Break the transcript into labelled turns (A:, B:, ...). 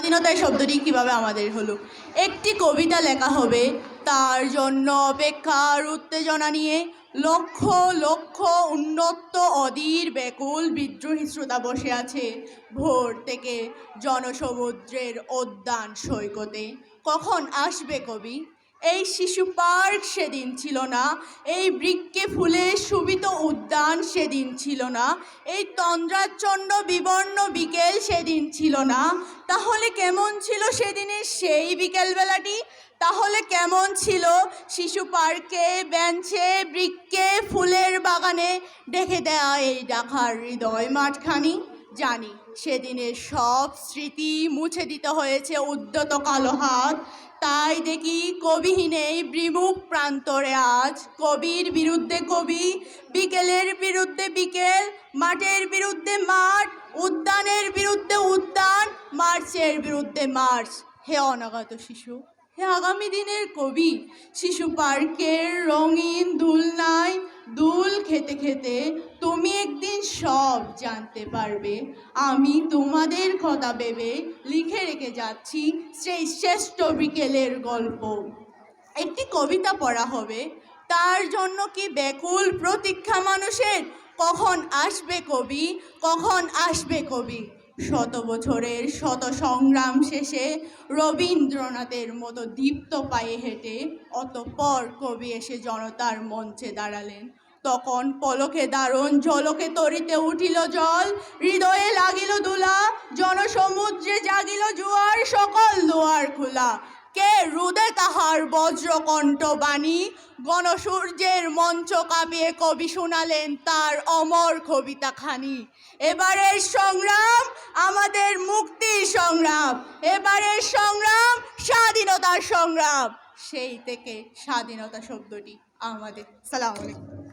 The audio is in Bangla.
A: স্বাধীনতা শব্দটি কিভাবে আমাদের হলো। একটি কবিতা লেখা হবে, তার জন্য অপেক্ষার উত্তেজনা নিয়ে লক্ষ লক্ষ উন্নত অধীর ব্যাকুল বিদ্রোহী শ্রোতা বসে আছে ভোর থেকে জনসমুদ্রের উদ্যান সৈকতে। কখন আসবে কবি? এই শিশু পার্ক সেদিন ছিল না, এই বৃক্ষে ফুলে শোভিত উদ্যান সেদিন ছিল না, এই তন্দ্রাচ্ছন্ন বিবর্ণ বিকেল সেদিন ছিল না। তাহলে কেমন ছিল সেদিনের সেই বিকেলবেলাটি? তাহলে কেমন ছিল শিশু পার্কে, বেঞ্চে, বৃক্ষে, ফুলের বাগানে ডেকে দেয়া এই ঢাকার হৃদয় মাঠখানি? জানি সেদিনের সব স্মৃতি মুছে দিতে হয়েছে উদ্যত কালো হাত। তাই দেখি কবিহীন এই বিমুখ প্রান্তরে আজ কবির বিরুদ্ধে কবি, বিকেলের বিরুদ্ধে বিকেল, মাঠের বিরুদ্ধে মাঠ, উদ্যানের বিরুদ্ধে উদ্যান, মার্চের বিরুদ্ধে মার্চ। হে অনাগত শিশু, হে আগামী দিনের কবি, শিশু পার্কের রঙিন দোলনায় দোল খেতে খেতে তুমি একদিন সব জানতে পারবে। আমি তোমাদের কথা ভেবে লিখে রেখে যাচ্ছি সেই শ্রেষ্ঠ বিকেলের গল্প। একটি কবিতা পড়া হবে, তার জন্য কি ব্যাকুল প্রতীক্ষা মানুষের। কখন আসবে কবি, কখন আসবে কবি? শত বছরের শত সংগ্রাম শেষে রবীন্দ্রনাথের মতো দীপ্ত পায়ে হেঁটে অতঃপর কবি এসে জনতার মঞ্চে দাঁড়ালেন। তখন পলকে দারুণ ঝলকে তরিতে উঠিল জল, হৃদয়ে লাগিল দুলা, জনসমুদ্রে জাগিল জোয়ার, সকল দুয়ার খোলা। কে রুদে তাহার বজ্রকণ্ঠ বাণী, গণসূর্যের মঞ্চ কাঁপিয়ে কবি শোনালেন তার অমর কবিতা খানি। এবারের সংগ্রাম আমাদের মুক্তির সংগ্রাম, এবারের সংগ্রাম স্বাধীনতার সংগ্রাম। সেই থেকে স্বাধীনতা শব্দটি আমাদের। সালাম আলাইকুম।